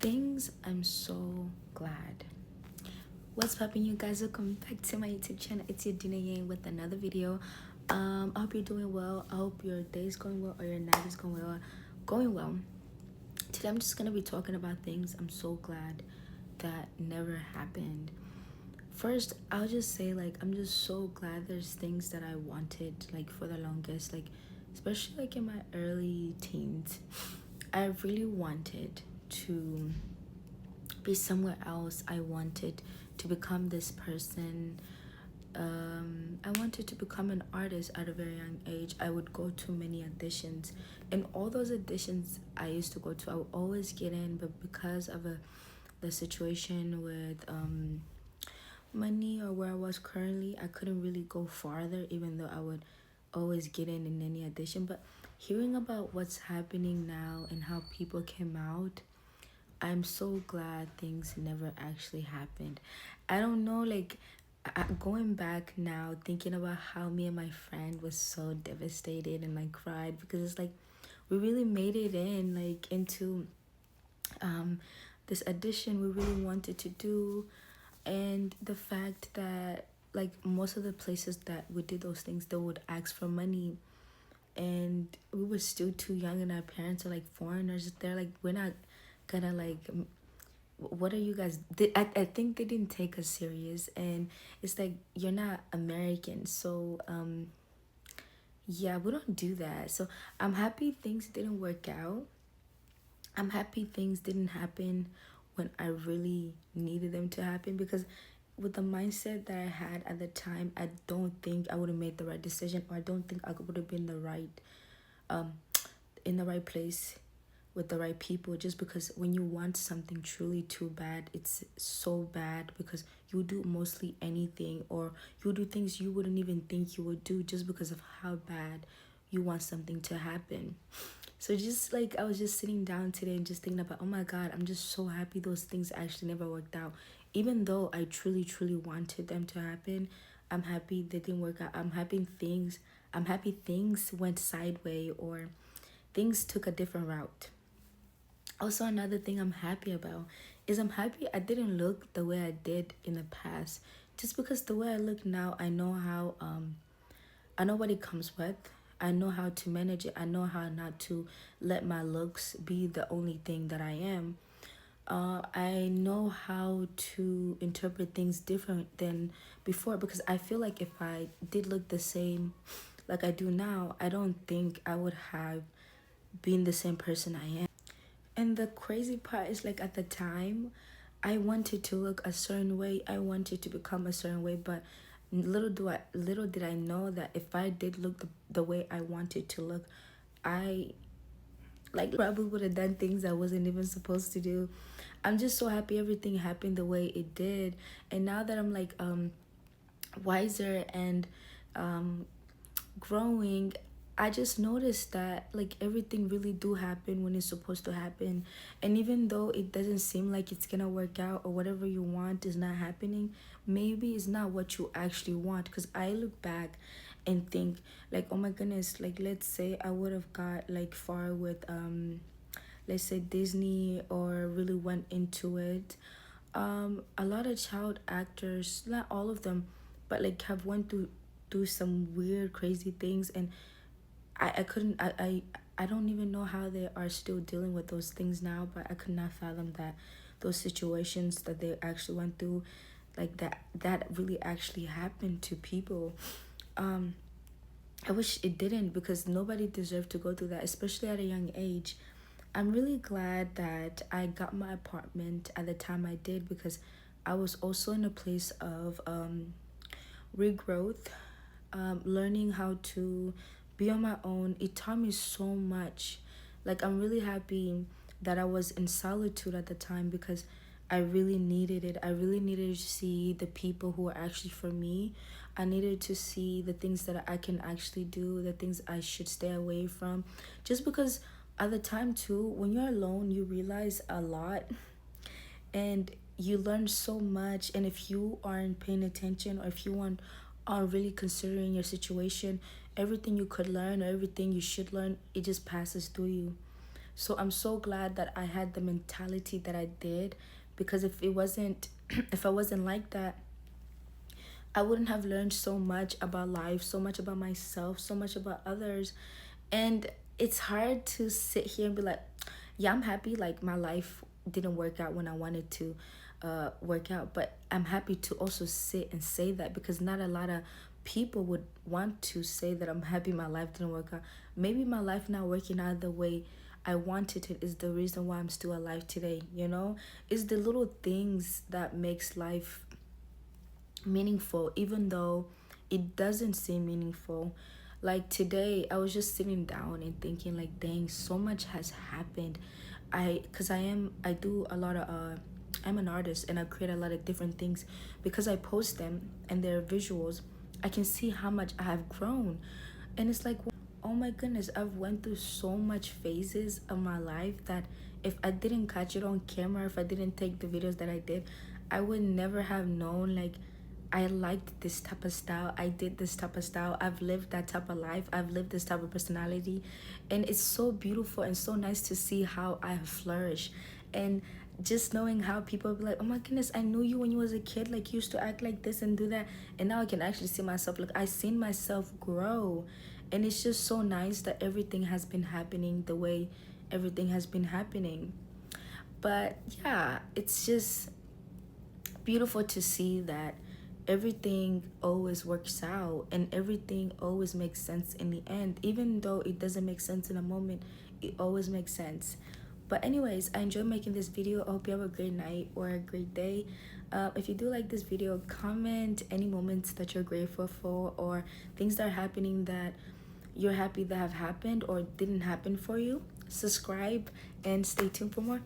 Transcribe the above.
things. I'm so glad. What's poppin', you guys? Welcome back to my YouTube channel. It's your Dina Yang with another video. I hope you're doing well. I hope your day is going well or your night is going well. Today I'm just gonna be talking about things I'm so glad that never happened. First, I'll just say I'm just so glad there's things that I wanted for the longest, especially in my early teens. I really wanted to be somewhere else. I wanted to become this person. I wanted to become an artist at a very young age. I would go to many auditions, and all those auditions I used to go to, I would always get in, but because of the situation with money or where I was currently, I couldn't really go farther, even though I would always get in any audition. But hearing about what's happening now and how people came out, I'm so glad things never actually happened. I don't know, going back now, thinking about how me and my friend was so devastated and cried, because it's we really made it in, into this audition we really wanted to do. And the fact that most of the places that we did those things, they would ask for money, and we were still too young, and our parents are foreigners. They're we're not gonna what are you guys I think they didn't take us serious, and it's you're not American, so yeah, we don't do that. So I'm happy things didn't work out. I'm happy things didn't happen when I really needed them to happen, because with the mindset that I had at the time, I don't think I would have made the right decision, or I don't think I would have been the right um in the right place with the right people. Just because when you want something truly too bad, it's so bad, because you do mostly anything, or you do things you wouldn't even think you would do, just because of how bad you want something to happen. So just I was just sitting down today and just thinking about, oh my god, I'm just so happy those things actually never worked out. Even though I truly wanted them to happen, I'm happy they didn't work out. I'm happy things went sideways, or things took a different route. Also, another thing I'm happy about is I'm happy I didn't look the way I did in the past. Just because the way I look now, I know what it comes with. I know how to manage it. I know how not to let my looks be the only thing that I am. I know how to interpret things different than before, because I feel like if I did look the same like I do now, I don't think I would have been the same person I am. And the crazy part is, at the time, I wanted to look a certain way. I wanted to become a certain way, but little did I know that if I did look the way I wanted to look, I probably would have done things I wasn't even supposed to do. I'm just so happy everything happened the way it did. And now that I'm wiser and growing, I just noticed that everything really do happen when it's supposed to happen. And even though it doesn't seem like it's gonna work out, or whatever you want is not happening, maybe it's not what you actually want. Because I look back and think oh my goodness, let's say I would have got far with let's say Disney, or really went into it. A lot of child actors, not all of them, but have went to do some weird crazy things, and I couldn't I don't even know how they are still dealing with those things now. But I could not fathom that those situations that they actually went through, that really actually happened to people. um I wish it didn't, because nobody deserved to go through that, especially at a young age. I'm really glad that I got my apartment at the time I did, because I was also in a place of regrowth, learning how to be on my own. It taught me so much. I'm really happy that I was in solitude at the time, because I really needed it. I really needed to see the people who are actually for me. I needed to see the things that I can actually do, the things I should stay away from. Just because at the time too, when you're alone, you realize a lot, and you learn so much. And if you aren't paying attention, or if you aren't really considering your situation, everything you could learn, or everything you should learn, it just passes through you. So I'm so glad that I had the mentality that I did, because if it wasn't if I wasn't like that, I wouldn't have learned so much about life, so much about myself, so much about others. And it's hard to sit here and be like, yeah, I'm happy like my life didn't work out when I wanted to work out, but I'm happy to also sit and say that, because not a lot of people would want to say that I'm happy my life didn't work out. Maybe my life not working out the way I wanted it is the reason why I'm still alive today, you know? It's the little things that makes life meaningful, even though it doesn't seem meaningful. Like today I was just sitting down and thinking like, dang, so much has happened. I do a lot of I'm an artist and I create a lot of different things. Because I post them and they're visuals, I can see how much I have grown. And it's like, oh my goodness, I've went through so much phases of my life that if I didn't catch it on camera, if I didn't take the videos that I did, I would never have known like I liked this type of style, I did this type of style, I've lived that type of life, I've lived this type of personality. And it's so beautiful and so nice to see how I have flourished. And just knowing how people be like, oh my goodness, I knew you when you was a kid, like you used to act like this and do that. And now I can actually see myself, like I seen myself grow. And it's just so nice that everything has been happening the way everything has been happening. But yeah, it's just beautiful to see that everything always works out and everything always makes sense in the end. Even though it doesn't make sense in a moment, it always makes sense. But anyways, I enjoyed making this video. I hope you have a great night or a great day. If you do like this video, comment any moments that you're grateful for, or things that are happening that you're happy that have happened or didn't happen for you. Subscribe and stay tuned for more.